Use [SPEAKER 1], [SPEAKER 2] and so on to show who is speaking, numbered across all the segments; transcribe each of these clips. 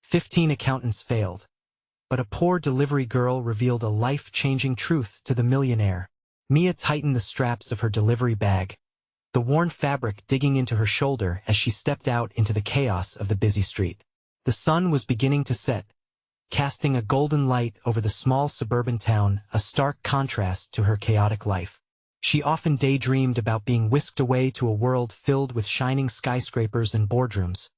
[SPEAKER 1] 15 accountants failed. But a poor delivery girl revealed a life-changing truth to the millionaire. Mia tightened the straps of her delivery bag, the worn fabric digging into her shoulder as she stepped out into the chaos of the busy street. The sun was beginning to set, casting a golden light over the small suburban town, a stark contrast to her chaotic life. She often daydreamed about being whisked away to a world filled with shining skyscrapers and boardrooms,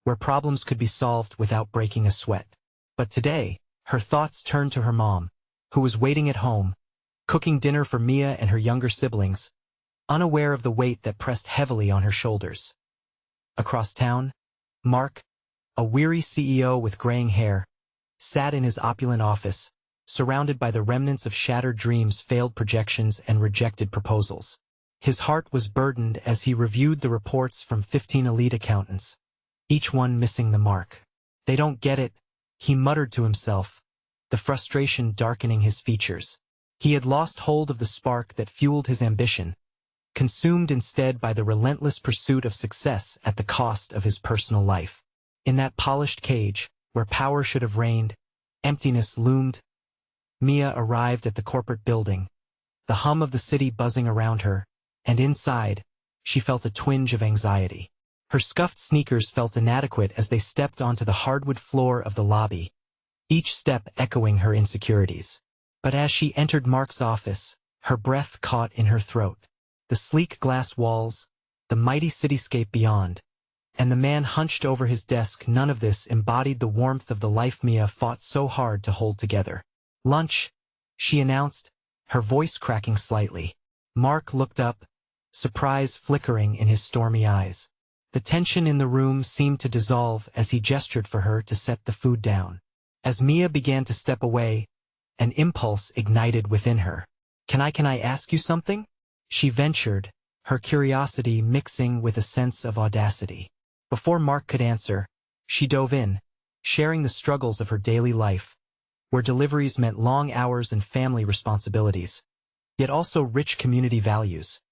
[SPEAKER 1] where problems could be solved without breaking a sweat. But today, her thoughts turned to her mom, who was waiting at home, cooking dinner for Mia and her younger siblings, unaware of the weight that pressed heavily on her shoulders. Across town, Mark, a weary CEO with graying hair, sat in his opulent office, surrounded by the remnants of shattered dreams, failed projections, and rejected proposals. His heart was burdened as he reviewed the reports from 15 elite accountants, each one missing the mark. "They don't get it," he muttered to himself, the frustration darkening his features. He had lost hold of the spark that fueled his ambition, consumed instead by the relentless pursuit of success at the cost of his personal life. In that polished cage, where power should have reigned, emptiness loomed. Mia arrived at the corporate building, the hum of the city buzzing around her, and inside, she felt a twinge of anxiety. Her scuffed sneakers felt inadequate as they stepped onto the hardwood floor of the lobby, each step echoing her insecurities. But as she entered Mark's office, her breath caught in her throat. The sleek glass walls, the mighty cityscape beyond, and the man hunched over his desk, none of this embodied the warmth of the life Mia fought so hard to hold together. "Lunch," she announced, her voice cracking slightly. Mark looked up, surprise flickering in his stormy eyes. The tension in the room seemed to dissolve as he gestured for her to set the food down. As Mia began to step away, an impulse ignited within her. Can I ask you something?" she ventured, her curiosity mixing with a sense of audacity. Before Mark could answer, she dove in, sharing the struggles of her daily life, where deliveries meant long hours and family responsibilities, yet also rich community values.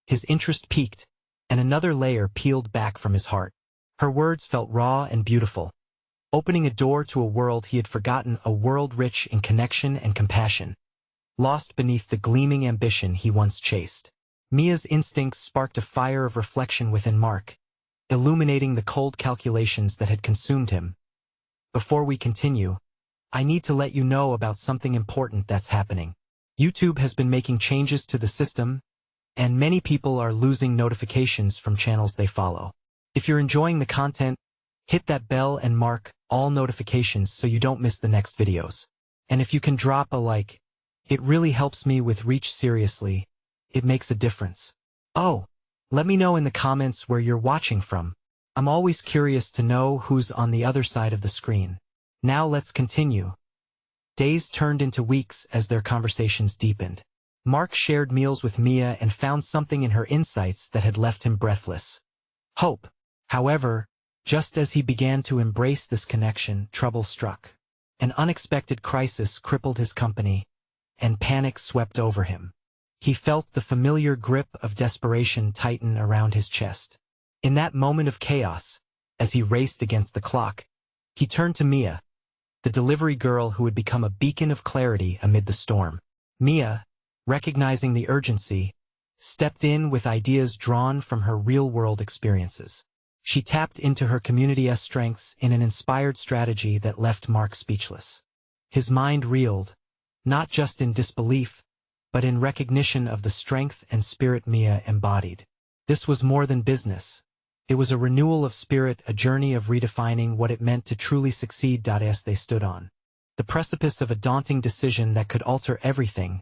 [SPEAKER 1] His interest piqued, and another layer peeled back from his heart. Her words felt raw and beautiful, opening a door to a world he had forgotten, a world rich in connection and compassion, lost beneath the gleaming ambition he once chased. Mia's instincts sparked a fire of reflection within Mark, illuminating the cold calculations that had consumed him. "Before we continue, I need to let you know about something important that's happening. YouTube has been making changes to the system, and many people are losing notifications from channels they follow. If you're enjoying the content, hit that bell and mark all notifications so you don't miss the next videos. And if you can drop a like, it really helps me with reach. Seriously, it makes a difference. Oh, let me know in the comments where you're watching from. I'm always curious to know who's on the other side of the screen. Now let's continue." Days turned into weeks as their conversations deepened. Mark shared meals with Mia and found something in her insights that had left him breathless. Hope. However, just as he began to embrace this connection, trouble struck. An unexpected crisis crippled his company, and panic swept over him. He felt the familiar grip of desperation tighten around his chest. In that moment of chaos, as he raced against the clock, he turned to Mia, the delivery girl who had become a beacon of clarity amid the storm. Mia, recognizing the urgency, stepped in with ideas drawn from her real-world experiences. She tapped into her community's strengths in an inspired strategy that left Mark speechless. His mind reeled, not just in disbelief, but in recognition of the strength and spirit Mia embodied. This was more than business. It was a renewal of spirit, a journey of redefining what it meant to truly succeed. As they stood on the precipice of a daunting decision that could alter everything,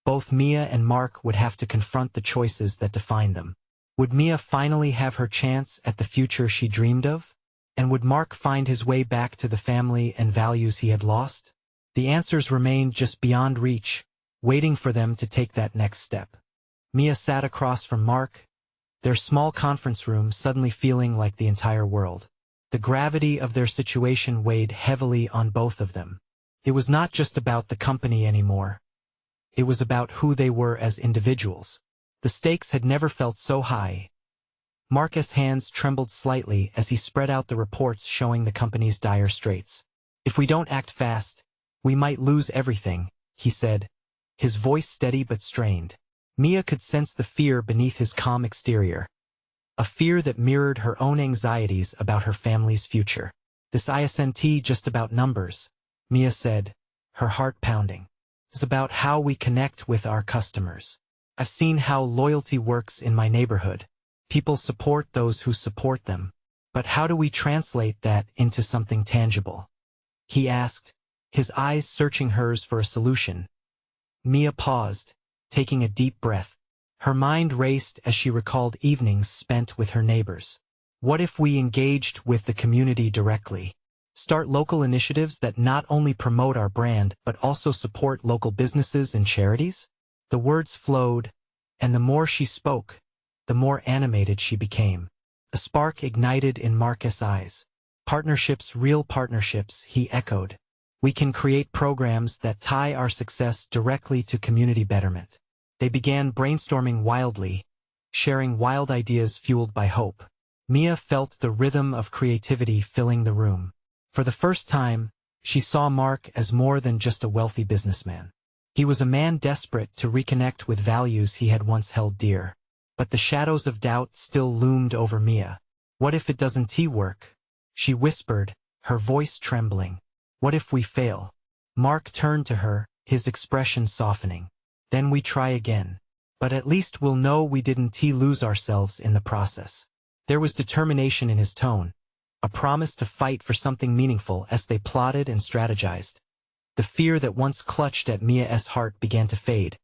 [SPEAKER 1] both Mia and Mark would have to confront the choices that defined them. Would Mia finally have her chance at the future she dreamed of? And would Mark find his way back to the family and values he had lost? The answers remained just beyond reach, waiting for them to take that next step. Mia sat across from Mark, their small conference room suddenly feeling like the entire world. The gravity of their situation weighed heavily on both of them. It was not just about the company anymore. It was about who they were as individuals. The stakes had never felt so high. Marcus' hands trembled slightly as he spread out the reports showing the company's dire straits. "If we don't act fast, we might lose everything," he said, his voice steady but strained. Mia could sense the fear beneath his calm exterior, a fear that mirrored her own anxieties about her family's future. "This isn't just about numbers," Mia said, her heart pounding. "It's about how we connect with our customers. I've seen how loyalty works in my neighborhood. People support those who support them. But how do we translate that into something tangible?" he asked, his eyes searching hers for a solution. Mia paused, taking a deep breath. Her mind raced as she recalled evenings spent with her neighbors. What if we engaged with the community directly? Start local initiatives that not only promote our brand but also support local businesses and charities? The words flowed, and the more she spoke, the more animated she became. A spark ignited in Marcus' eyes. "Partnerships, real partnerships," he echoed. "We can create programs that tie our success directly to community betterment." They began brainstorming wildly, sharing wild ideas fueled by hope. Mia felt the rhythm of creativity filling the room. For the first time, she saw Mark as more than just a wealthy businessman. He was a man desperate to reconnect with values he had once held dear. But the shadows of doubt still loomed over Mia. "What if it doesn't work?" she whispered, her voice trembling. "What if we fail?" Mark turned to her, his expression softening. "Then we try again. But at least we'll know we didn't lose ourselves in the process." There was determination in his tone, a promise to fight for something meaningful as they plotted and strategized. The fear that once clutched at Mia's heart began to fade,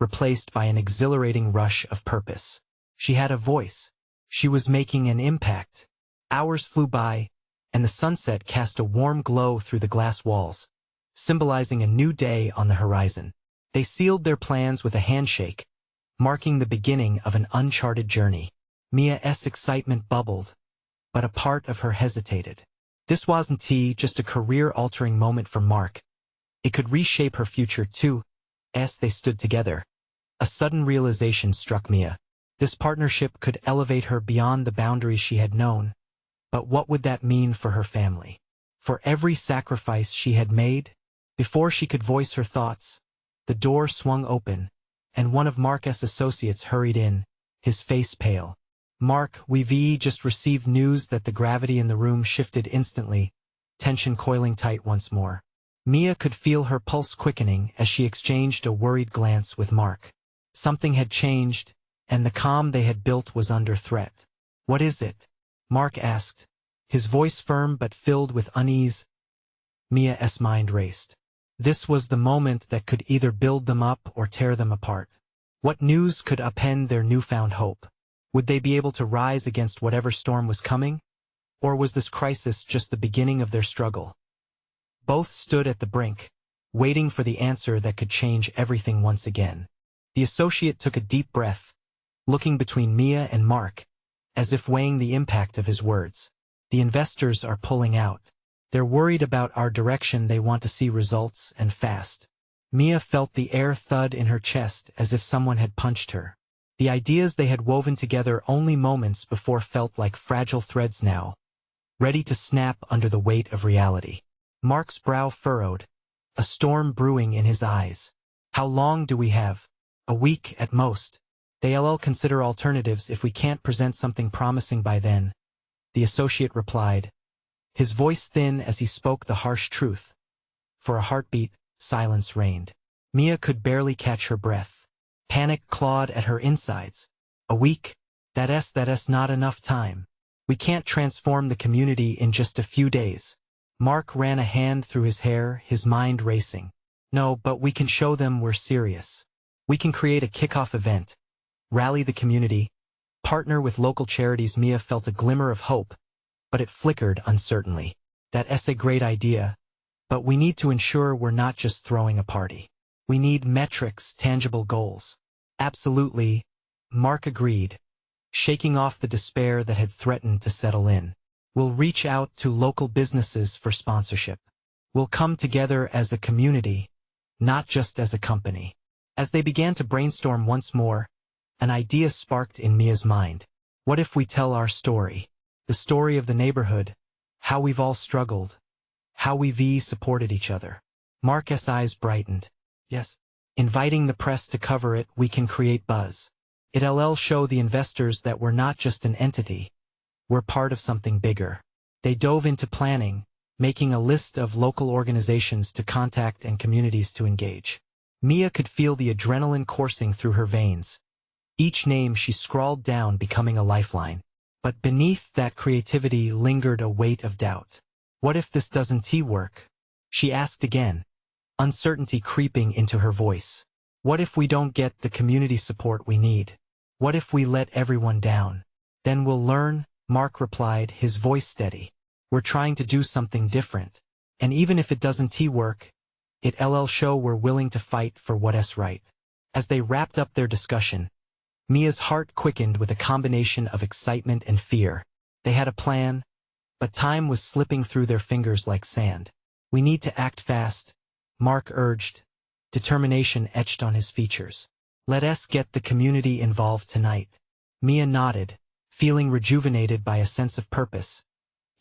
[SPEAKER 1] replaced by an exhilarating rush of purpose. She had a voice. She was making an impact. Hours flew by, and the sunset cast a warm glow through the glass walls, symbolizing a new day on the horizon. They sealed their plans with a handshake, marking the beginning of an uncharted journey. Mia's excitement bubbled, but a part of her hesitated. This wasn't just a career-altering moment for Mark. It could reshape her future too. As they stood together, a sudden realization struck Mia. This partnership could elevate her beyond the boundaries she had known. But what would that mean for her family? For every sacrifice she had made? Before she could voice her thoughts, the door swung open, and one of Marcus' associates hurried in, his face pale. "Mark, we've just received news that the gravity in the room shifted instantly, tension coiling tight once more." Mia could feel her pulse quickening as she exchanged a worried glance with Mark. Something had changed, and the calm they had built was under threat. "What is it?" Mark asked, his voice firm but filled with unease. Mia's mind raced. This was the moment that could either build them up or tear them apart. What news could upend their newfound hope? Would they be able to rise against whatever storm was coming? Or was this crisis just the beginning of their struggle? Both stood at the brink, waiting for the answer that could change everything once again. The associate took a deep breath, looking between Mia and Mark, as if weighing the impact of his words. "The investors are pulling out. They're worried about our direction. They want to see results, and fast." Mia felt the air thud in her chest as if someone had punched her. The ideas they had woven together only moments before felt like fragile threads now, ready to snap under the weight of reality. Mark's brow furrowed, a storm brewing in his eyes. "How long do we have?" "A week at most. They'll consider alternatives if we can't present something promising by then," the associate replied, his voice thin as he spoke the harsh truth. For a heartbeat, silence reigned. Mia could barely catch her breath. Panic clawed at her insides. "A week? That's not enough time. We can't transform the community in just a few days." Mark ran a hand through his hair, his mind racing. "No, but we can show them we're serious. We can create a kickoff event, rally the community, partner with local charities." Mia felt a glimmer of hope, but it flickered uncertainly. "That's a great idea, but we need to ensure we're not just throwing a party. We need metrics, tangible goals." "Absolutely," Mark agreed, shaking off the despair that had threatened to settle in. "We'll reach out to local businesses for sponsorship. We'll come together as a community, not just as a company." As they began to brainstorm once more, an idea sparked in Mia's mind. What if we tell our story? The story of the neighborhood, how we've all struggled, how we've supported each other. Mark's eyes brightened. Yes. Inviting the press to cover it, we can create buzz. It'll show the investors that we're not just an entity. We're part of something bigger. They dove into planning, making a list of local organizations to contact and communities to engage. Mia could feel the adrenaline coursing through her veins. Each name she scrawled down becoming a lifeline. But beneath that creativity lingered a weight of doubt. What if this doesn't work? She asked again, uncertainty creeping into her voice. What if we don't get the community support we need? What if we let everyone down? Then we'll learn, Mark replied, his voice steady. We're trying to do something different. And even if it doesn't work, it'll show we're willing to fight for what's right. As they wrapped up their discussion, Mia's heart quickened with a combination of excitement and fear. They had a plan, but time was slipping through their fingers like sand. We need to act fast, Mark urged, determination etched on his features. Let us get the community involved tonight. Mia nodded, feeling rejuvenated by a sense of purpose.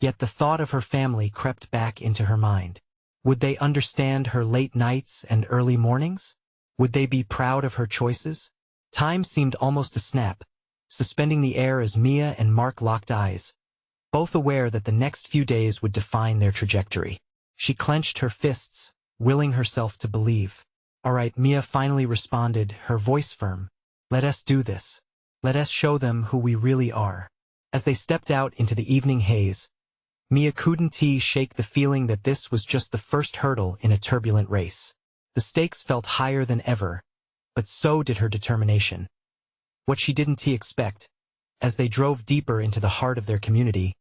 [SPEAKER 1] Yet the thought of her family crept back into her mind. Would they understand her late nights and early mornings? Would they be proud of her choices? Time seemed almost to snap, suspending the air as Mia and Mark locked eyes, both aware that the next few days would define their trajectory. She clenched her fists, willing herself to believe. All right, Mia finally responded, her voice firm. Let us do this. Let us show them who we really are. As they stepped out into the evening haze, Mia couldn't shake the feeling that this was just the first hurdle in a turbulent race. The stakes felt higher than ever, but so did her determination. What she didn't expect, as they drove deeper into the heart of their community,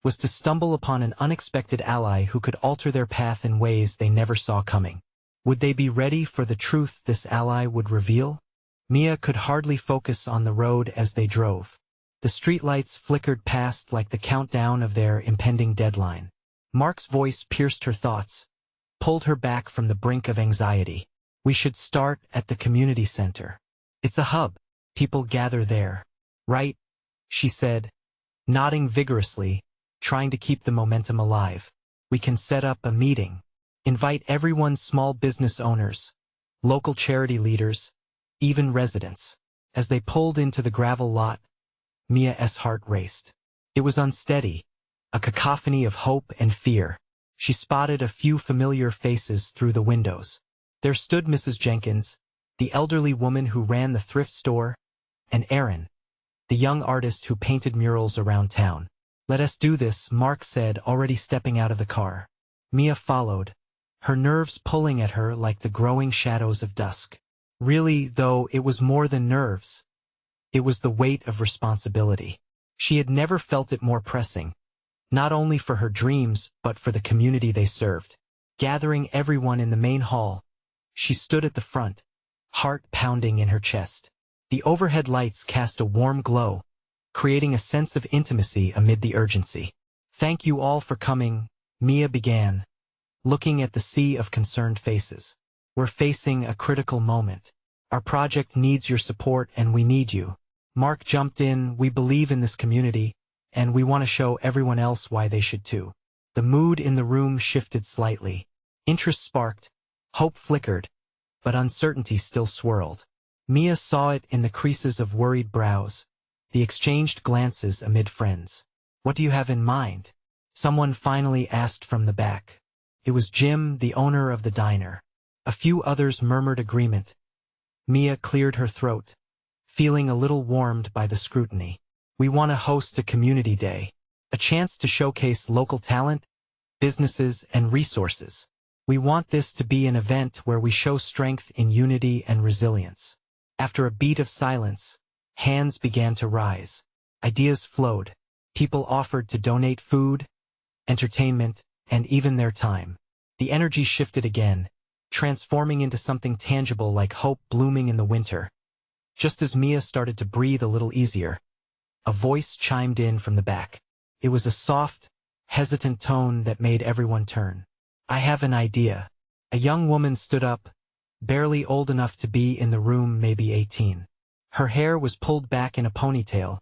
[SPEAKER 1] was to stumble upon an unexpected ally who could alter their path in ways they never saw coming. Would they be ready for the truth this ally would reveal? Mia could hardly focus on the road as they drove. The streetlights flickered past like the countdown of their impending deadline. Mark's voice pierced her thoughts, pulled her back from the brink of anxiety. We should start at the community center. It's a hub. People gather there. Right? She said, nodding vigorously, trying to keep the momentum alive. We can set up a meeting. Invite everyone, small business owners, local charity leaders, even residents. As they pulled into the gravel lot, Mia's heart raced. It was unsteady, a cacophony of hope and fear. She spotted a few familiar faces through the windows. There stood Mrs. Jenkins, the elderly woman who ran the thrift store, and Aaron, the young artist who painted murals around town. Let us do this, Mark said, already stepping out of the car. Mia followed, her nerves pulling at her like the growing shadows of dusk. Really, though, it was more than nerves. It was the weight of responsibility. She had never felt it more pressing, not only for her dreams but for the community they served. Gathering everyone in the main hall, she stood at the front, heart pounding in her chest. The overhead lights cast a warm glow, creating a sense of intimacy amid the urgency. Thank you all for coming, Mia began, looking at the sea of concerned faces. We're facing a critical moment. Our project needs your support and we need you. Mark jumped in. We believe in this community, and we want to show everyone else why they should too. The mood in the room shifted slightly. Interest sparked, hope flickered, but uncertainty still swirled. Mia saw it in the creases of worried brows, the exchanged glances amid friends. What do you have in mind? Someone finally asked from the back. It was Jim, the owner of the diner. A few others murmured agreement. Mia cleared her throat, feeling a little warmed by the scrutiny. We want to host a community day, a chance to showcase local talent, businesses, and resources. We want this to be an event where we show strength in unity and resilience. After a beat of silence, hands began to rise. Ideas flowed. People offered to donate food, entertainment, and even their time. The energy shifted again, transforming into something tangible like hope blooming in the winter. Just as Mia started to breathe a little easier, a voice chimed in from the back. It was a soft, hesitant tone that made everyone turn. I have an idea. A young woman stood up, barely old enough to be in the room, maybe 18. Her hair was pulled back in a ponytail,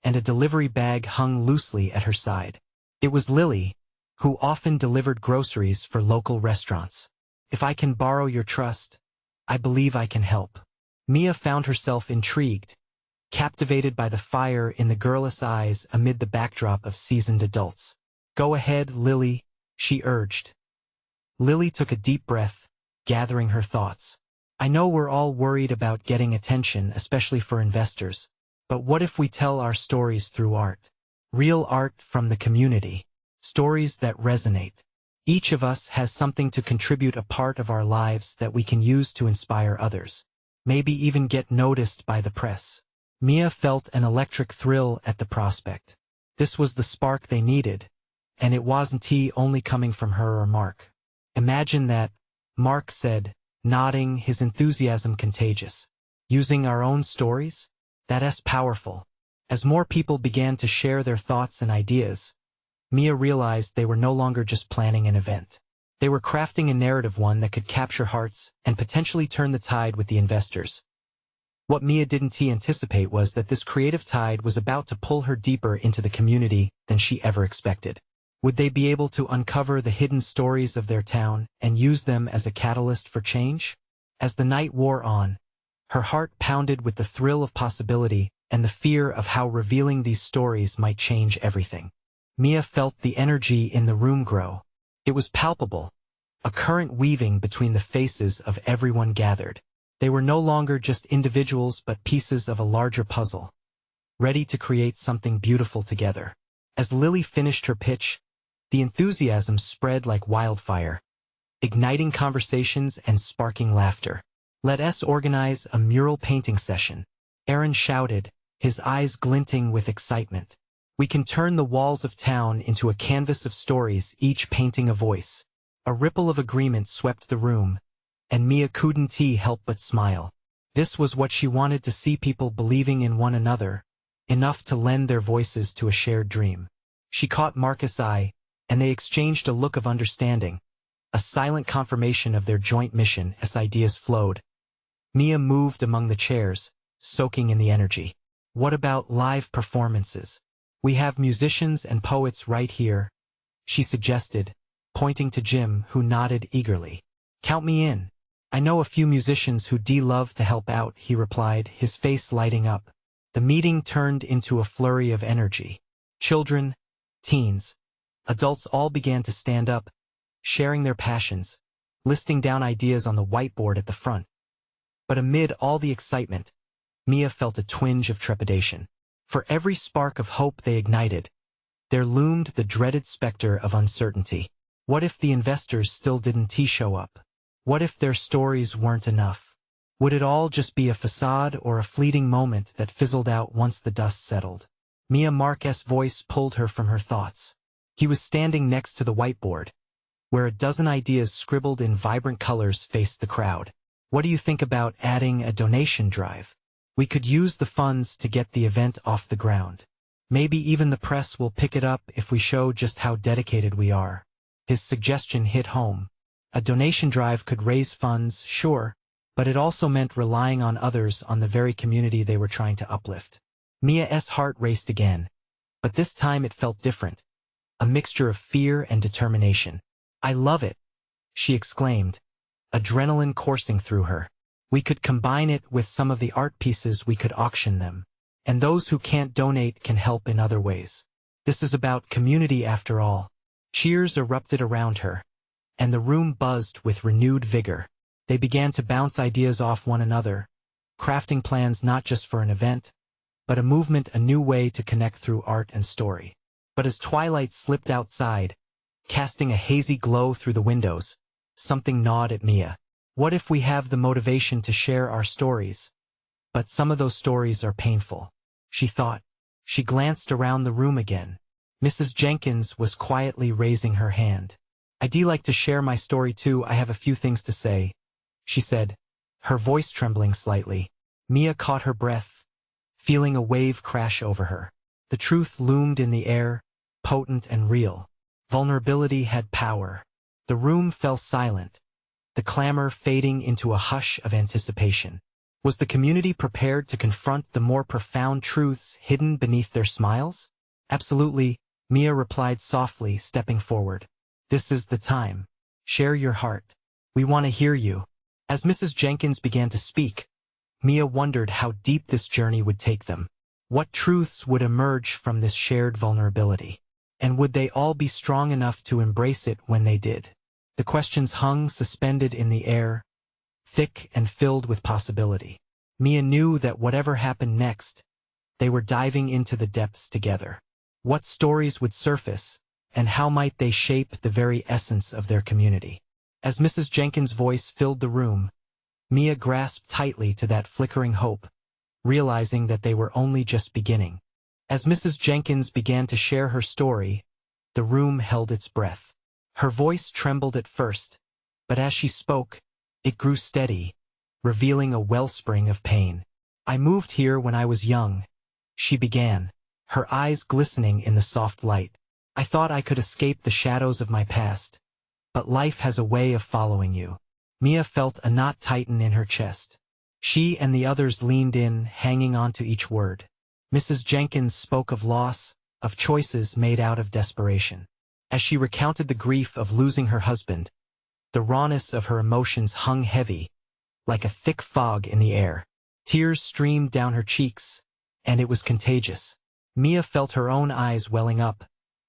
[SPEAKER 1] and a delivery bag hung loosely at her side. It was Lily, who often delivered groceries for local restaurants. "If I can borrow your trust, I believe I can help." Mia found herself intrigued, captivated by the fire in the girlish eyes amid the backdrop of seasoned adults. "Go ahead, Lily," she urged. Lily took a deep breath, gathering her thoughts. "I know we're all worried about getting attention, especially for investors. But what if we tell our stories through art? Real art from the community. Stories that resonate. Each of us has something to contribute, a part of our lives that we can use to inspire others. Maybe even get noticed by the press." Mia felt an electric thrill at the prospect. This was the spark they needed, and it wasn't only coming from her or Mark. "Imagine that," Mark said, nodding, his enthusiasm contagious. "Using our own stories? That's powerful." As more people began to share their thoughts and ideas, Mia realized they were no longer just planning an event. They were crafting a narrative, one that could capture hearts and potentially turn the tide with the investors. What Mia didn't anticipate was that this creative tide was about to pull her deeper into the community than she ever expected. Would they be able to uncover the hidden stories of their town and use them as a catalyst for change? As the night wore on, her heart pounded with the thrill of possibility and the fear of how revealing these stories might change everything. Mia felt the energy in the room grow. It was palpable, a current weaving between the faces of everyone gathered. They were no longer just individuals but pieces of a larger puzzle, ready to create something beautiful together. As Lily finished her pitch, the enthusiasm spread like wildfire, igniting conversations and sparking laughter. "Let us organize a mural painting session," Aaron shouted, his eyes glinting with excitement. "We can turn the walls of town into a canvas of stories, each painting a voice." A ripple of agreement swept the room, and Mia couldn't help but smile. This was what she wanted to see, people believing in one another, enough to lend their voices to a shared dream. She caught Marcus' eye, and they exchanged a look of understanding, a silent confirmation of their joint mission as ideas flowed. Mia moved among the chairs, soaking in the energy. "What about live performances? We have musicians and poets right here," she suggested, pointing to Jim, who nodded eagerly. "Count me in. I know a few musicians who'd love to help out," he replied, his face lighting up. The meeting turned into a flurry of energy. Children, teens, adults all began to stand up, sharing their passions, listing down ideas on the whiteboard at the front. But amid all the excitement, Mia felt a twinge of trepidation. For every spark of hope they ignited, there loomed the dreaded specter of uncertainty. What if the investors still didn't show up? What if their stories weren't enough? Would it all just be a facade or a fleeting moment that fizzled out once the dust settled? Mia Marquez's voice pulled her from her thoughts. He was standing next to the whiteboard, where a dozen ideas scribbled in vibrant colors faced the crowd. "What do you think about adding a donation drive? We could use the funds to get the event off the ground. Maybe even the press will pick it up if we show just how dedicated we are." His suggestion hit home. A donation drive could raise funds, sure, but it also meant relying on others, on the very community they were trying to uplift. Mia's heart raced again, but this time it felt different, a mixture of fear and determination. "I love it," she exclaimed, adrenaline coursing through her. "We could combine it with some of the art pieces, we could auction them. And those who can't donate can help in other ways. This is about community after all." Cheers erupted around her, and the room buzzed with renewed vigor. They began to bounce ideas off one another, crafting plans not just for an event, but a movement, a new way to connect through art and story. But as twilight slipped outside, casting a hazy glow through the windows, something gnawed at Mia. What if we have the motivation to share our stories, but some of those stories are painful? She thought. She glanced around the room again. Mrs. Jenkins was quietly raising her hand. "I'd like to share my story too. I have a few things to say," she said, her voice trembling slightly. Mia caught her breath, feeling a wave crash over her. The truth loomed in the air, potent and real. Vulnerability had power. The room fell silent, the clamor fading into a hush of anticipation. Was the community prepared to confront the more profound truths hidden beneath their smiles? Absolutely, Mia replied softly, stepping forward. This is the time. Share your heart. We want to hear you. As Mrs. Jenkins began to speak, Mia wondered how deep this journey would take them. What truths would emerge from this shared vulnerability? And would they all be strong enough to embrace it when they did? The questions hung suspended in the air, thick and filled with possibility. Mia knew that whatever happened next, they were diving into the depths together. What stories would surface, and how might they shape the very essence of their community? As Mrs. Jenkins' voice filled the room, Mia grasped tightly to that flickering hope, realizing that they were only just beginning. As Mrs. Jenkins began to share her story, the room held its breath. Her voice trembled at first, but as she spoke, it grew steady, revealing a wellspring of pain. I moved here when I was young, she began, her eyes glistening in the soft light. I thought I could escape the shadows of my past, but life has a way of following you. Mia felt a knot tighten in her chest. She and the others leaned in, hanging on to each word. Mrs. Jenkins spoke of loss, of choices made out of desperation. As she recounted the grief of losing her husband, the rawness of her emotions hung heavy, like a thick fog in the air. Tears streamed down her cheeks, and it was contagious. Mia felt her own eyes welling up,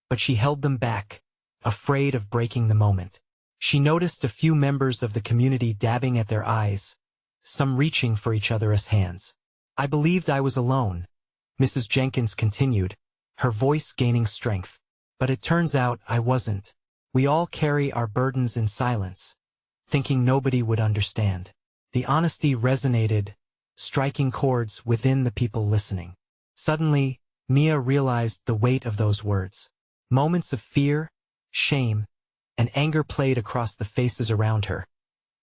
[SPEAKER 1] but she held them back, afraid of breaking the moment. She noticed a few members of the community dabbing at their eyes, some reaching for each other as hands. I believed I was alone, Mrs. Jenkins continued, her voice gaining strength. But it turns out I wasn't. We all carry our burdens in silence, thinking nobody would understand. The honesty resonated, striking chords within the people listening. Suddenly, Mia realized the weight of those words. Moments of fear, shame, and anger played across the faces around her,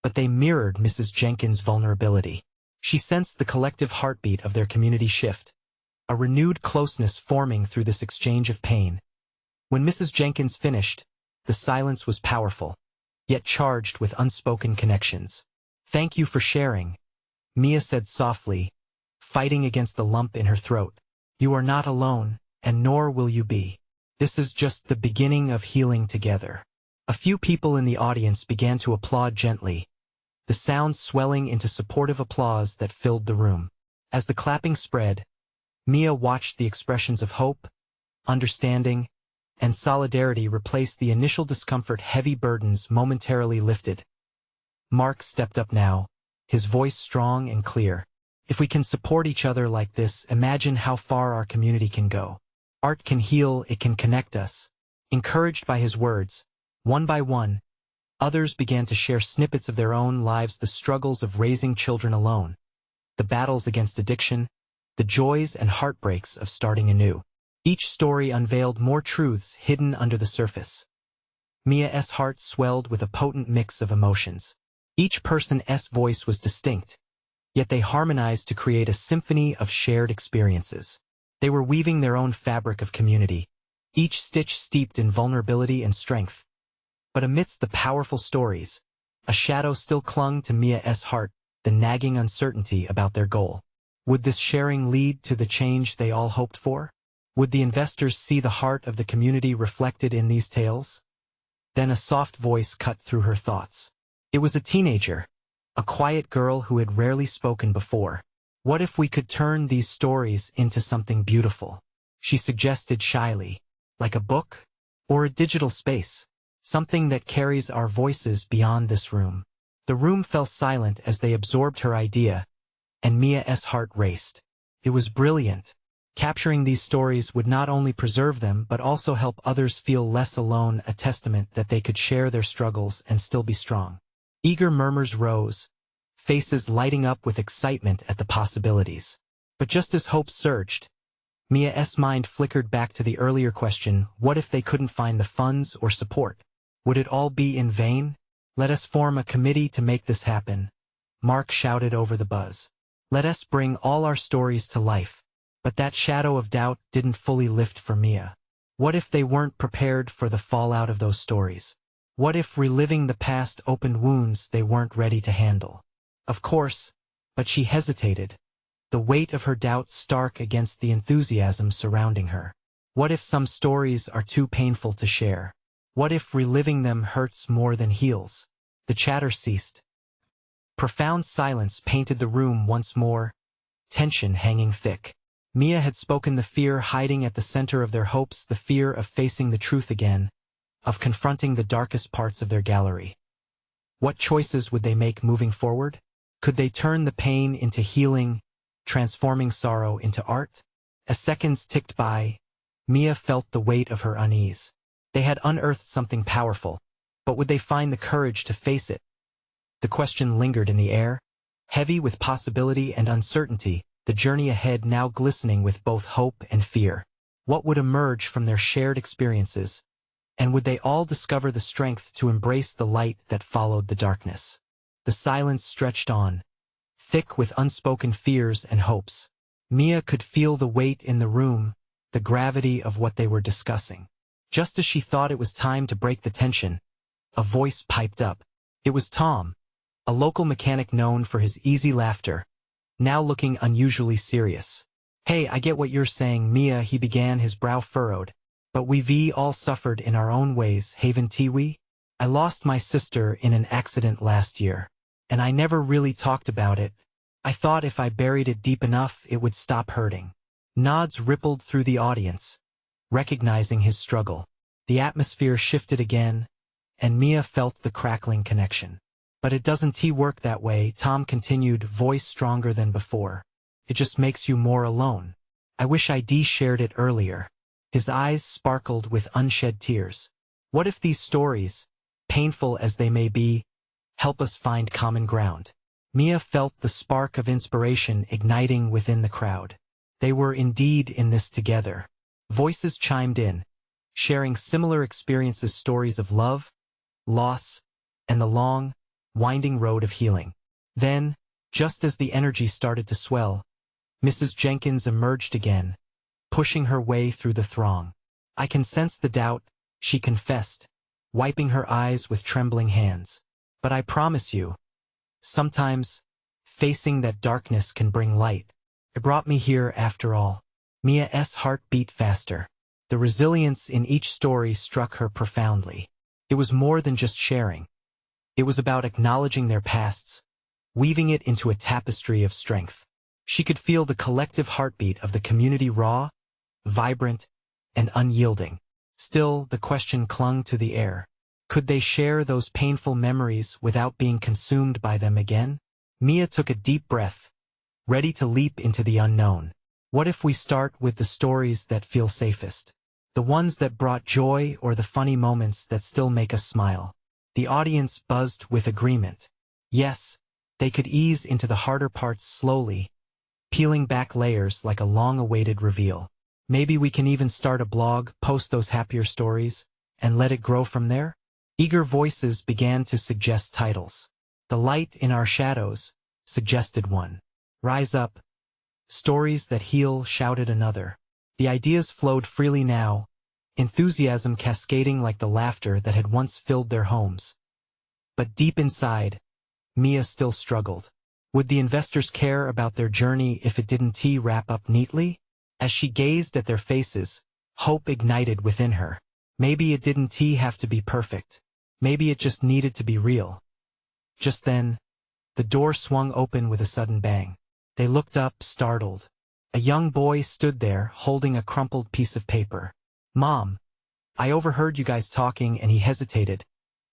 [SPEAKER 1] but they mirrored Mrs. Jenkins' vulnerability. She sensed the collective heartbeat of their community shift, a renewed closeness forming through this exchange of pain. When Mrs. Jenkins finished, the silence was powerful, yet charged with unspoken connections. Thank you for sharing, Mia said softly, fighting against the lump in her throat. You are not alone, and nor will you be. This is just the beginning of healing together. A few people in the audience began to applaud gently, the sound swelling into supportive applause that filled the room. As the clapping spread, Mia watched the expressions of hope, understanding, and solidarity replace the initial discomfort. Heavy burdens momentarily lifted. Mark stepped up now, his voice strong and clear. If we can support each other like this, imagine how far our community can go. Art can heal, it can connect us. Encouraged by his words, one by one, others began to share snippets of their own lives, the struggles of raising children alone, the battles against addiction, the joys and heartbreaks of starting anew. Each story unveiled more truths hidden under the surface. Mia's heart swelled with a potent mix of emotions. Each person's voice was distinct, yet they harmonized to create a symphony of shared experiences. They were weaving their own fabric of community, each stitch steeped in vulnerability and strength. But amidst the powerful stories, a shadow still clung to Mia's heart, the nagging uncertainty about their goal. Would this sharing lead to the change they all hoped for? Would the investors see the heart of the community reflected in these tales? Then a soft voice cut through her thoughts. It was a teenager, a quiet girl who had rarely spoken before. What if we could turn these stories into something beautiful? She suggested shyly, like a book or a digital space, something that carries our voices beyond this room. The room fell silent as they absorbed her idea, and Mia's heart raced. It was brilliant. Capturing these stories would not only preserve them but also help others feel less alone, a testament that they could share their struggles and still be strong. Eager murmurs rose, faces lighting up with excitement at the possibilities. But just as hope surged, Mia's mind flickered back to the earlier question, what if they couldn't find the funds or support? Would it all be in vain? Let us form a committee to make this happen, Mark shouted over the buzz. Let us bring all our stories to life. But that shadow of doubt didn't fully lift for Mia. What if they weren't prepared for the fallout of those stories? What if reliving the past opened wounds they weren't ready to handle? Of course, But she hesitated, the weight of her doubts stark against the enthusiasm surrounding her. What if some stories are too painful to share? What if reliving them hurts more than heals? The chatter ceased. Profound silence painted the room once more, tension hanging thick. Mia had spoken the fear hiding at the center of their hopes, the fear of facing the truth again, of confronting the darkest parts of their gallery. What choices would they make moving forward? Could they turn the pain into healing, transforming sorrow into art? As seconds ticked by, Mia felt the weight of her unease. They had unearthed something powerful, but would they find the courage to face it? The question lingered in the air, heavy with possibility and uncertainty, the journey ahead now glistening with both hope and fear. What would emerge from their shared experiences? And would they all discover the strength to embrace the light that followed the darkness? The silence stretched on, thick with unspoken fears and hopes. Mia could feel the weight in the room, the gravity of what they were discussing. Just as she thought it was time to break the tension, a voice piped up. It was Tom, a local mechanic known for his easy laughter, now looking unusually serious. "Hey, I get what you're saying, Mia," he began, his brow furrowed. "But we've all suffered in our own ways, haven't we? I lost my sister in an accident last year, and I never really talked about it. I thought if I buried it deep enough it would stop hurting." Nods rippled through the audience, recognizing his struggle. The atmosphere shifted again, and Mia felt the crackling connection. "But it doesn't work that way," Tom continued, voice stronger than before. "It just makes you more alone. I wish I'd shared it earlier." His eyes sparkled with unshed tears. What if these stories, painful as they may be, help us find common ground? Mia felt the spark of inspiration igniting within the crowd. They were indeed in this together. Voices chimed in, sharing similar experiences, stories of love, loss, and the long, winding road of healing. Then, just as the energy started to swell, Mrs. Jenkins emerged again, pushing her way through the throng. "I can sense the doubt," she confessed, wiping her eyes with trembling hands. "But I promise you, sometimes, facing that darkness can bring light. It brought me here after all." Mia's heart beat faster. The resilience in each story struck her profoundly. It was more than just sharing. It was about acknowledging their pasts, weaving it into a tapestry of strength. She could feel the collective heartbeat of the community, raw, vibrant, and unyielding. Still, the question clung to the air. Could they share those painful memories without being consumed by them again? Mia took a deep breath, ready to leap into the unknown. What if we start with the stories that feel safest? The ones that brought joy or the funny moments that still make us smile? The audience buzzed with agreement. Yes, they could ease into the harder parts slowly, peeling back layers like a long-awaited reveal. Maybe we can even start a blog, post those happier stories, and let it grow from there? Eager voices began to suggest titles. "The Light in Our Shadows," suggested one. "Rise Up," "Stories That Heal," shouted another. The ideas flowed freely now, enthusiasm cascading like the laughter that had once filled their homes. But deep inside, Mia still struggled. Would the investors care about their journey if it didn't wrap up neatly? As she gazed at their faces, hope ignited within her. Maybe it didn't have to be perfect. Maybe it just needed to be real. Just then, the door swung open with a sudden bang. They looked up, startled. A young boy stood there, holding a crumpled piece of paper. "Mom, I overheard you guys talking," and he hesitated,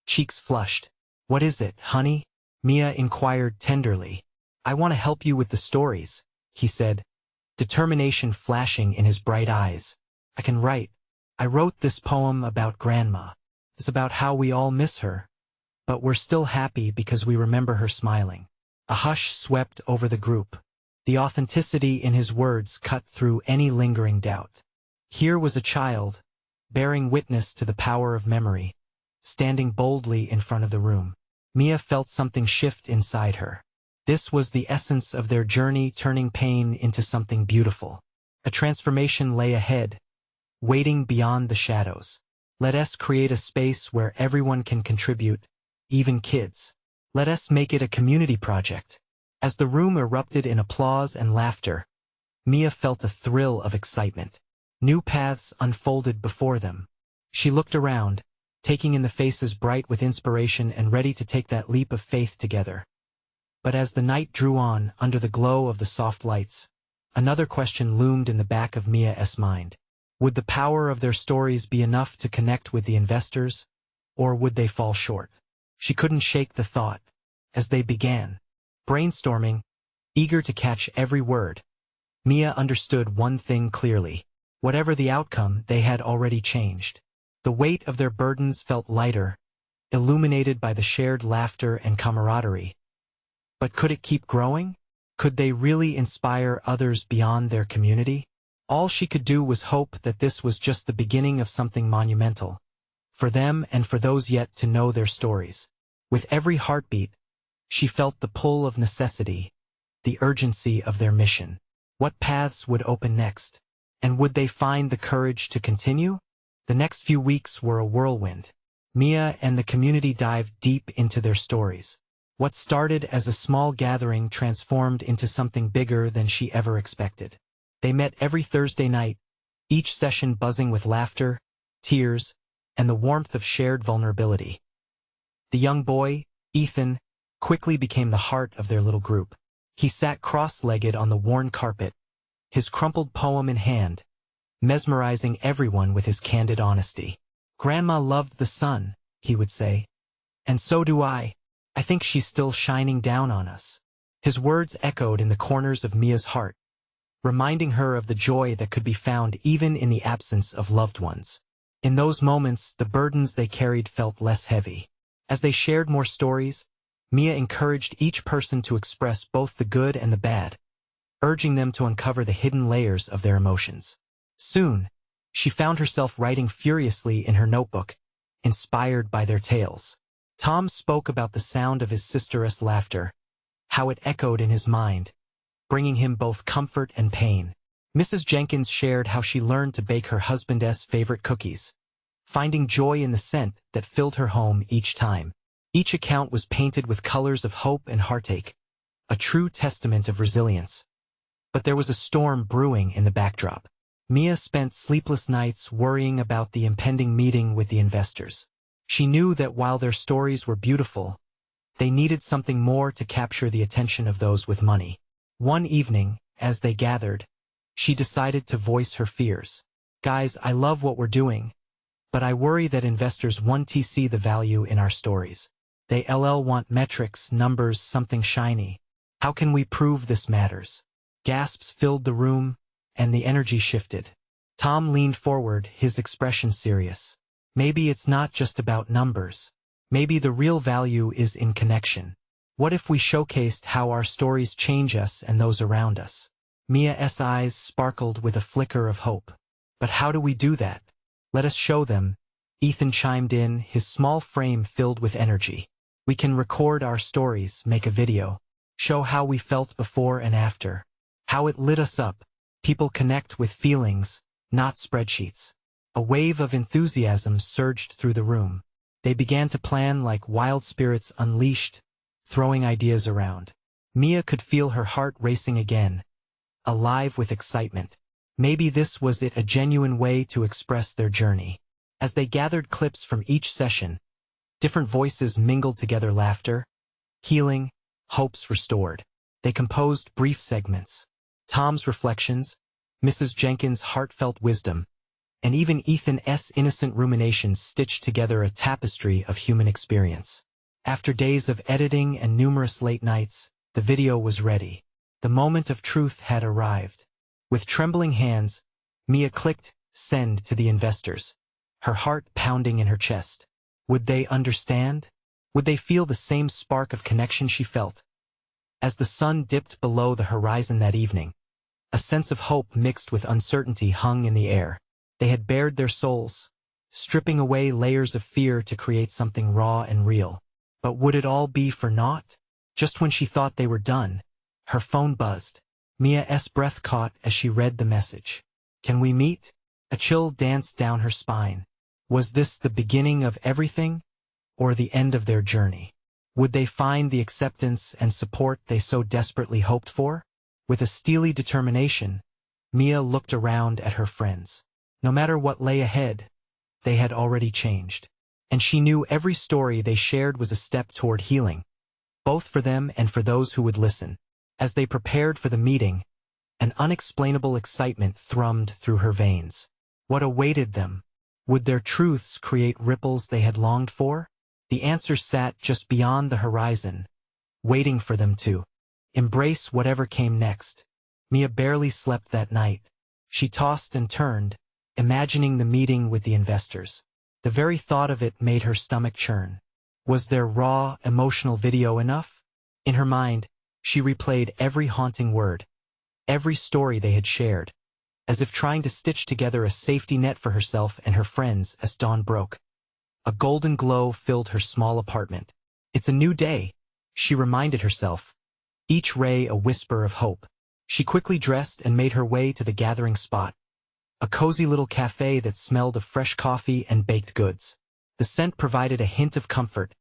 [SPEAKER 1] cheeks flushed. "What is it, honey?" Mia inquired tenderly. "I want to help you with the stories," he said, determination flashing in his bright eyes. "I can write. I wrote this poem about Grandma. It's about how we all miss her, but we're still happy because we remember her smiling." A hush swept over the group. The authenticity in his words cut through any lingering doubt. Here was a child, bearing witness to the power of memory, standing boldly in front of the room. Mia felt something shift inside her. This was the essence of their journey, turning pain into something beautiful. A transformation lay ahead, waiting beyond the shadows. Let us create a space where everyone can contribute, even kids. Let us make it a community project. As the room erupted in applause and laughter, Mia felt a thrill of excitement. New paths unfolded before them. She looked around, taking in the faces bright with inspiration and ready to take that leap of faith together. But as the night drew on, under the glow of the soft lights, another question loomed in the back of Mia's mind. Would the power of their stories be enough to connect with the investors, or would they fall short? She couldn't shake the thought. As they began brainstorming, eager to catch every word, Mia understood one thing clearly. Whatever the outcome, they had already changed. The weight of their burdens felt lighter, illuminated by the shared laughter and camaraderie. But could it keep growing? Could they really inspire others beyond their community? All she could do was hope that this was just the beginning of something monumental, for them and for those yet to know their stories. With every heartbeat, she felt the pull of necessity, the urgency of their mission. What paths would open next? And would they find the courage to continue? The next few weeks were a whirlwind. Mia and the community dived deep into their stories. What started as a small gathering transformed into something bigger than she ever expected. They met every Thursday night, each session buzzing with laughter, tears, and the warmth of shared vulnerability. The young boy, Ethan, quickly became the heart of their little group. He sat cross-legged on the worn carpet, his crumpled poem in hand, mesmerizing everyone with his candid honesty. "Grandma loved the sun," he would say. "And so do I. I think she's still shining down on us." His words echoed in the corners of Mia's heart, reminding her of the joy that could be found even in the absence of loved ones. In those moments, the burdens they carried felt less heavy. As they shared more stories, Mia encouraged each person to express both the good and the bad, urging them to uncover the hidden layers of their emotions. Soon, she found herself writing furiously in her notebook, inspired by their tales. Tom spoke about the sound of his sister's laughter, how it echoed in his mind, bringing him both comfort and pain. Mrs. Jenkins shared how she learned to bake her husband's favorite cookies, finding joy in the scent that filled her home each time. Each account was painted with colors of hope and heartache, a true testament of resilience. But there was a storm brewing in the backdrop. Mia spent sleepless nights worrying about the impending meeting with the investors. She knew that while their stories were beautiful, they needed something more to capture the attention of those with money. One evening, as they gathered, she decided to voice her fears. "Guys, I love what we're doing, but I worry that investors won't see the value in our stories. They want metrics, numbers, something shiny. How can we prove this matters?" Gasps filled the room, and the energy shifted. Tom leaned forward, his expression serious. "Maybe it's not just about numbers. Maybe the real value is in connection. What if we showcased how our stories change us and those around us?" Mia's eyes sparkled with a flicker of hope. "But how do we do that?" "Let us show them," Ethan chimed in, his small frame filled with energy. "We can record our stories, make a video, show how we felt before and after, how it lit us up. People connect with feelings, not spreadsheets." A wave of enthusiasm surged through the room. They began to plan like wild spirits unleashed, throwing ideas around. Mia could feel her heart racing again, alive with excitement. Maybe this was a genuine way to express their journey. As they gathered clips from each session, different voices mingled together, laughter, healing, hopes restored. They composed brief segments. Tom's reflections, Mrs. Jenkins' heartfelt wisdom, and even Ethan's innocent ruminations stitched together a tapestry of human experience. After days of editing and numerous late nights, the video was ready. The moment of truth had arrived. With trembling hands, Mia clicked send to the investors, her heart pounding in her chest. Would they understand? Would they feel the same spark of connection she felt? As the sun dipped below the horizon that evening, a sense of hope mixed with uncertainty hung in the air. They had bared their souls, stripping away layers of fear to create something raw and real. But would it all be for naught? Just when she thought they were done, her phone buzzed. Mia's breath caught as she read the message. "Can we meet?" A chill danced down her spine. Was this the beginning of everything, or the end of their journey? Would they find the acceptance and support they so desperately hoped for? With a steely determination, Mia looked around at her friends. No matter what lay ahead, they had already changed. And she knew every story they shared was a step toward healing, both for them and for those who would listen. As they prepared for the meeting, an unexplainable excitement thrummed through her veins. What awaited them? Would their truths create ripples they had longed for? The answer sat just beyond the horizon, waiting for them to embrace whatever came next. Mia barely slept that night. She tossed and turned, imagining the meeting with the investors. The very thought of it made her stomach churn. Was their raw, emotional video enough? In her mind, she replayed every haunting word, every story they had shared, as if trying to stitch together a safety net for herself and her friends as dawn broke. A golden glow filled her small apartment. It's a new day, she reminded herself, each ray a whisper of hope. She quickly dressed and made her way to the gathering spot, a cozy little cafe that smelled of fresh coffee and baked goods. The scent provided a hint of comfort,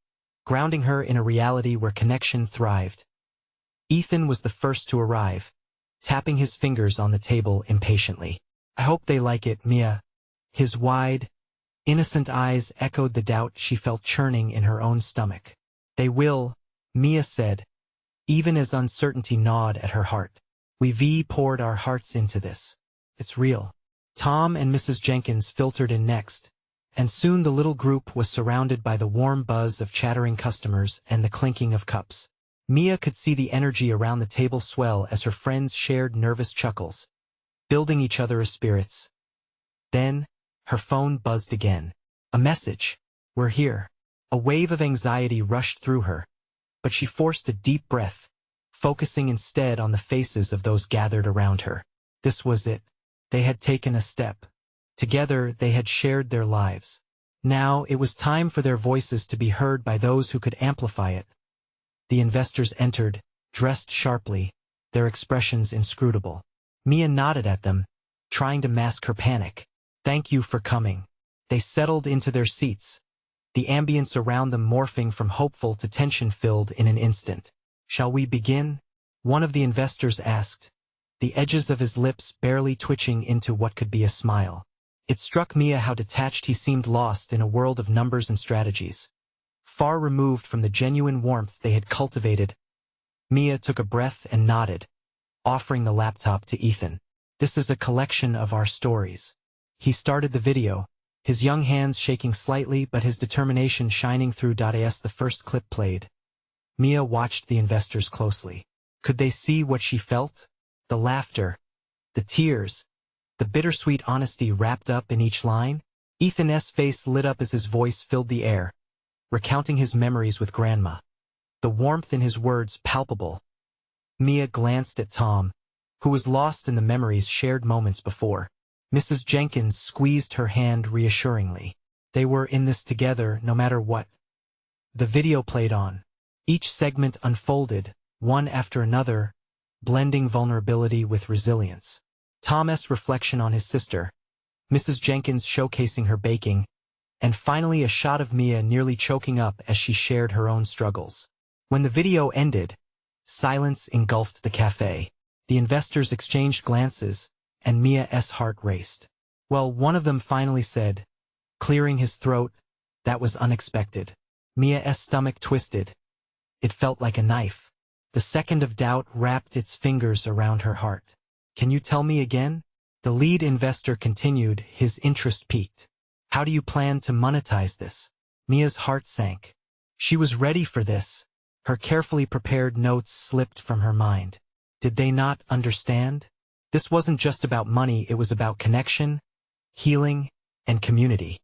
[SPEAKER 1] grounding her in a reality where connection thrived. Ethan was the first to arrive, tapping his fingers on the table impatiently. I hope they like it, Mia. His wide, innocent eyes echoed the doubt she felt churning in her own stomach. They will, Mia said, even as uncertainty gnawed at her heart. We poured our hearts into this. It's real. Tom and Mrs. Jenkins filtered in next, and soon the little group was surrounded by the warm buzz of chattering customers and the clinking of cups. Mia could see the energy around the table swell as her friends shared nervous chuckles, building each other a spirits. Then, her phone buzzed again. A message. We're here. A wave of anxiety rushed through her, but she forced a deep breath, focusing instead on the faces of those gathered around her. This was it. They had taken a step. Together they had shared their lives. Now it was time for their voices to be heard by those who could amplify it. The investors entered, dressed sharply, their expressions inscrutable. Mia nodded at them, trying to mask her panic. Thank you for coming. They settled into their seats, the ambience around them morphing from hopeful to tension-filled in an instant. Shall we begin? One of the investors asked, the edges of his lips barely twitching into what could be a smile. It struck Mia how detached he seemed, lost in a world of numbers and strategies, far removed from the genuine warmth they had cultivated. Mia took a breath and nodded, offering the laptop to Ethan. This is a collection of our stories. He started the video, his young hands shaking slightly but his determination shining through. As the first clip played, Mia watched the investors closely. Could they see what she felt? The laughter, the tears, the bittersweet honesty wrapped up in each line? Ethan's face lit up as his voice filled the air, recounting his memories with Grandma, the warmth in his words palpable. Mia glanced at Tom, who was lost in the memories shared moments before. Mrs. Jenkins squeezed her hand reassuringly. They were in this together no matter what. The video played on. Each segment unfolded, one after another, blending vulnerability with resilience. Tom's reflection on his sister, Mrs. Jenkins showcasing her baking, and finally a shot of Mia nearly choking up as she shared her own struggles. When the video ended, silence engulfed the cafe. The investors exchanged glances, and Mia's heart raced. Well, one of them finally said, clearing his throat, that was unexpected. Mia's stomach twisted. It felt like a knife. The second of doubt wrapped its fingers around her heart. Can you tell me again? The lead investor continued, his interest piqued. How do you plan to monetize this? Mia's heart sank. She was ready for this. Her carefully prepared notes slipped from her mind. Did they not understand? This wasn't just about money, it was about connection, healing, and community.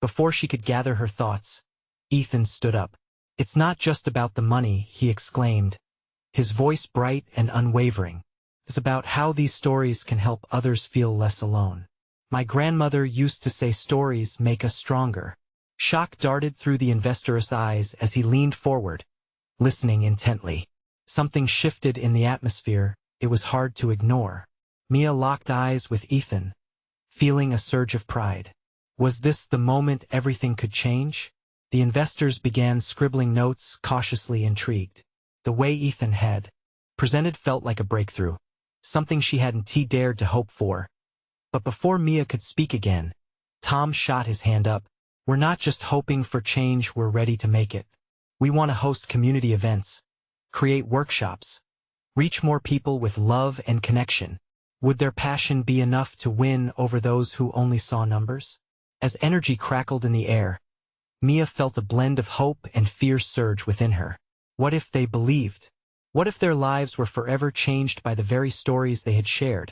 [SPEAKER 1] Before she could gather her thoughts, Ethan stood up. It's not just about the money, he exclaimed, his voice bright and unwavering. It's about how these stories can help others feel less alone. My grandmother used to say stories make us stronger. Shock darted through the investor's eyes as he leaned forward, listening intently. Something shifted in the atmosphere. It was hard to ignore. Mia locked eyes with Ethan, feeling a surge of pride. Was this the moment everything could change? The investors began scribbling notes, cautiously intrigued. The way Ethan had presented felt like a breakthrough, something she hadn't dared to hope for. But before Mia could speak again, Tom shot his hand up. We're not just hoping for change, we're ready to make it. We want to host community events, create workshops, reach more people with love and connection. Would their passion be enough to win over those who only saw numbers? As energy crackled in the air, Mia felt a blend of hope and fear surge within her. What if they believed? What if their lives were forever changed by the very stories they had shared?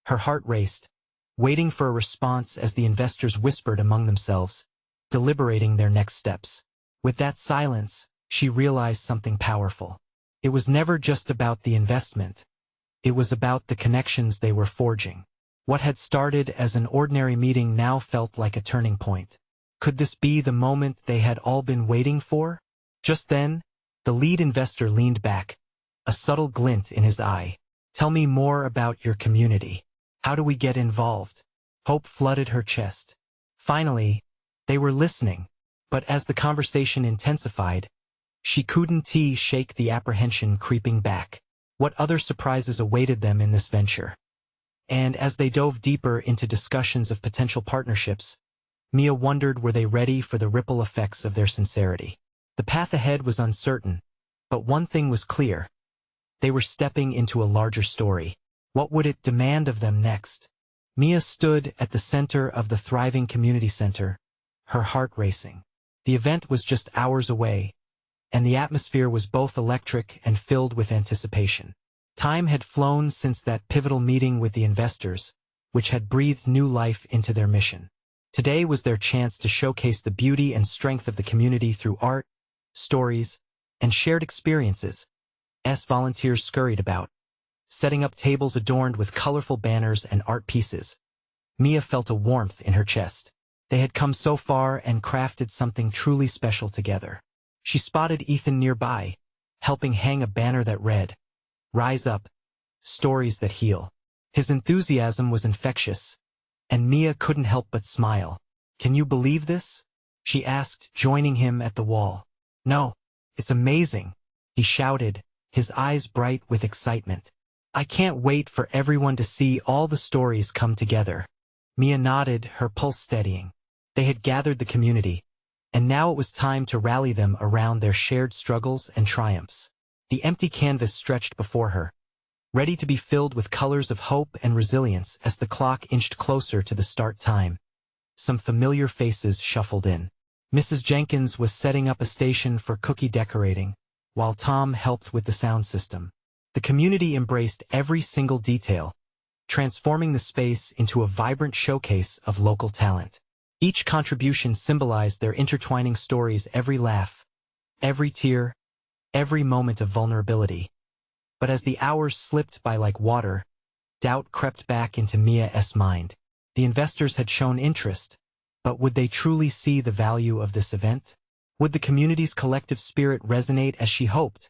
[SPEAKER 1] Her heart raced, waiting for a response as the investors whispered among themselves, deliberating their next steps. With that silence, she realized something powerful. It was never just about the investment. It was about the connections they were forging. What had started as an ordinary meeting now felt like a turning point. Could this be the moment they had all been waiting for? Just then, the lead investor leaned back, a subtle glint in his eye. Tell me more about your community. How do we get involved? Hope flooded her chest. Finally, they were listening, but as the conversation intensified, she couldn't shake the apprehension creeping back. What other surprises awaited them in this venture? And as they dove deeper into discussions of potential partnerships, Mia wondered, were they ready for the ripple effects of their sincerity? The path ahead was uncertain, but one thing was clear. They were stepping into a larger story. What would it demand of them next? Mia stood at the center of the thriving community center, her heart racing. The event was just hours away, and the atmosphere was both electric and filled with anticipation. Time had flown since that pivotal meeting with the investors, which had breathed new life into their mission. Today was their chance to showcase the beauty and strength of the community through art, stories, and shared experiences. Volunteers scurried about, setting up tables adorned with colorful banners and art pieces. Mia felt a warmth in her chest. They had come so far and crafted something truly special together. She spotted Ethan nearby, helping hang a banner that read, "Rise up, stories that heal." His enthusiasm was infectious, and Mia couldn't help but smile. "Can you believe this?" she asked, joining him at the wall. "No, it's amazing," he shouted, his eyes bright with excitement. "I can't wait for everyone to see all the stories come together." Mia nodded, her pulse steadying. They had gathered the community, and now it was time to rally them around their shared struggles and triumphs. The empty canvas stretched before her, ready to be filled with colors of hope and resilience. As the clock inched closer to the start time, some familiar faces shuffled in. Mrs. Jenkins was setting up a station for cookie decorating, while Tom helped with the sound system. The community embraced every single detail, transforming the space into a vibrant showcase of local talent. Each contribution symbolized their intertwining stories, every laugh, every tear, every moment of vulnerability. But as the hours slipped by like water, doubt crept back into Mia's mind. The investors had shown interest, but would they truly see the value of this event? Would the community's collective spirit resonate as she hoped?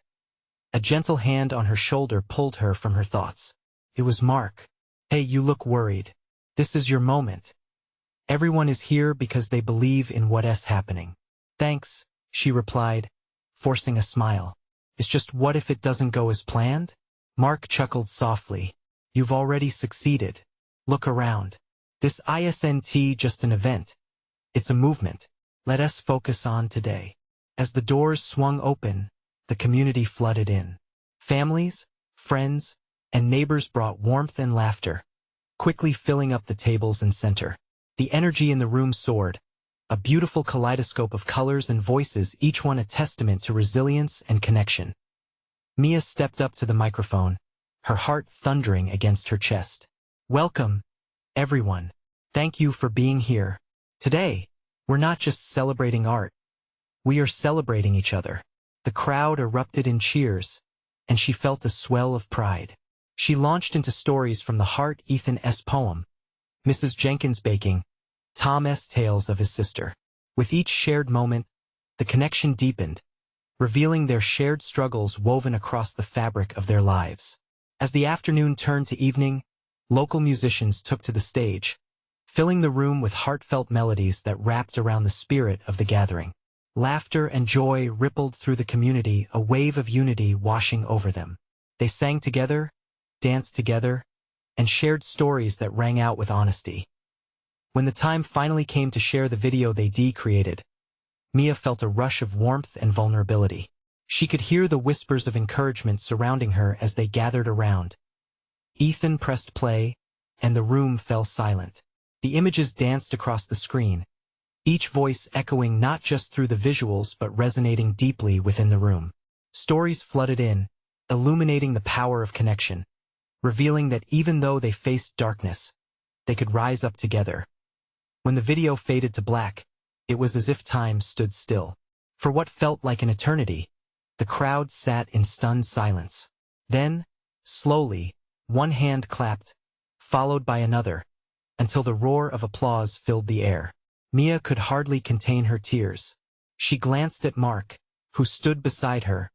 [SPEAKER 1] A gentle hand on her shoulder pulled her from her thoughts. It was Mark. "Hey, you look worried. This is your moment. Everyone is here because they believe in what's happening." "Thanks," she replied, forcing a smile. "It's just, what if it doesn't go as planned?" Mark chuckled softly. "You've already succeeded. Look around. This isn't just an event. It's a movement. Let us focus on today." As the doors swung open, the community flooded in. Families, friends, and neighbors brought warmth and laughter, quickly filling up the tables and center. The energy in the room soared, a beautiful kaleidoscope of colors and voices, each one a testament to resilience and connection. Mia stepped up to the microphone, her heart thundering against her chest. "Welcome, everyone. Thank you for being here. Today, we're not just celebrating art. We are celebrating each other." The crowd erupted in cheers, and she felt a swell of pride. She launched into stories from the heart: Ethan's poem, Mrs. Jenkins' baking, Tom's tales of his sister. With each shared moment, the connection deepened, revealing their shared struggles woven across the fabric of their lives. As the afternoon turned to evening, local musicians took to the stage, filling the room with heartfelt melodies that wrapped around the spirit of the gathering. Laughter and joy rippled through the community, a wave of unity washing over them. They sang together, danced together, and shared stories that rang out with honesty. When the time finally came to share the video they created, Mia felt a rush of warmth and vulnerability. She could hear the whispers of encouragement surrounding her as they gathered around. Ethan pressed play, and the room fell silent. The images danced across the screen, each voice echoing not just through the visuals but resonating deeply within the room. Stories flooded in, illuminating the power of connection, revealing that even though they faced darkness, they could rise up together. When the video faded to black, it was as if time stood still. For what felt like an eternity, the crowd sat in stunned silence. Then, slowly, one hand clapped, followed by another, until the roar of applause filled the air. Mia could hardly contain her tears. She glanced at Mark, who stood beside her,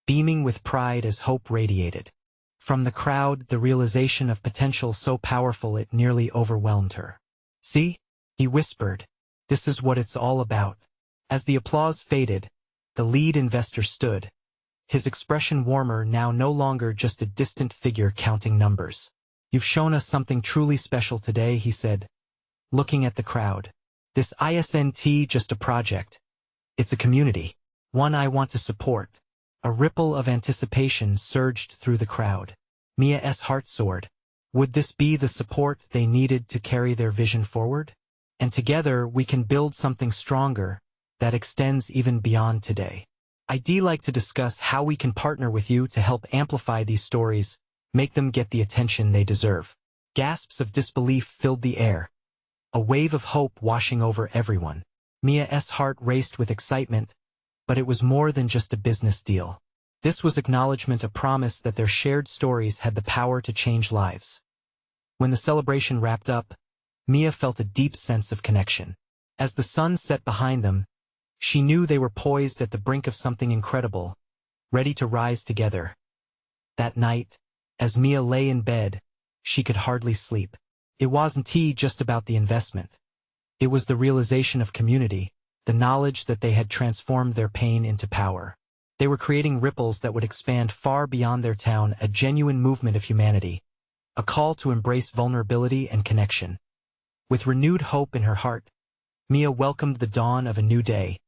[SPEAKER 1] beaming with pride as hope radiated. From the crowd, the realization of potential so powerful it nearly overwhelmed her. "See?" he whispered. "This is what it's all about." As the applause faded, the lead investor stood, his expression warmer, now no longer just a distant figure counting numbers. "You've shown us something truly special today," he said, looking at the crowd. "This isn't just a project. It's a community. One I want to support." A ripple of anticipation surged through the crowd. Mia's heart soared. Would this be the support they needed to carry their vision forward? And together we can build something stronger that extends even beyond today. I'd like to discuss how we can partner with you to help amplify these stories, make them get the attention they deserve. Gasps of disbelief filled the air, a wave of hope washing over everyone. Mia's heart raced with excitement, but it was more than just a business deal. This was acknowledgement, a promise that their shared stories had the power to change lives. When the celebration wrapped up, Mia felt a deep sense of connection. As the sun set behind them, she knew they were poised at the brink of something incredible, ready to rise together. That night, as Mia lay in bed, she could hardly sleep. It wasn't just about the investment. It was the realization of community, the knowledge that they had transformed their pain into power. They were creating ripples that would expand far beyond their town, a genuine movement of humanity, a call to embrace vulnerability and connection. With renewed hope in her heart, Mia welcomed the dawn of a new day,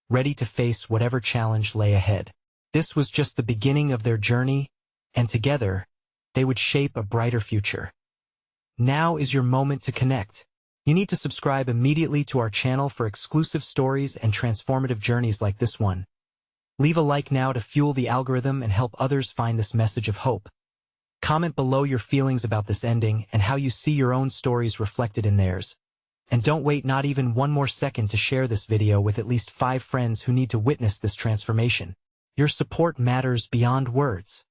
[SPEAKER 1] ready to face whatever challenge lay ahead. This was just the beginning of their journey, and together, they would shape a brighter future. Now is your moment to connect. You need to subscribe immediately to our channel for exclusive stories and transformative journeys like this one. Leave a like now to fuel the algorithm and help others find this message of hope. Comment below your feelings about this ending and how you see your own stories reflected in theirs. And don't wait not even one more second to share this video with at least 5 friends who need to witness this transformation. Your support matters beyond words.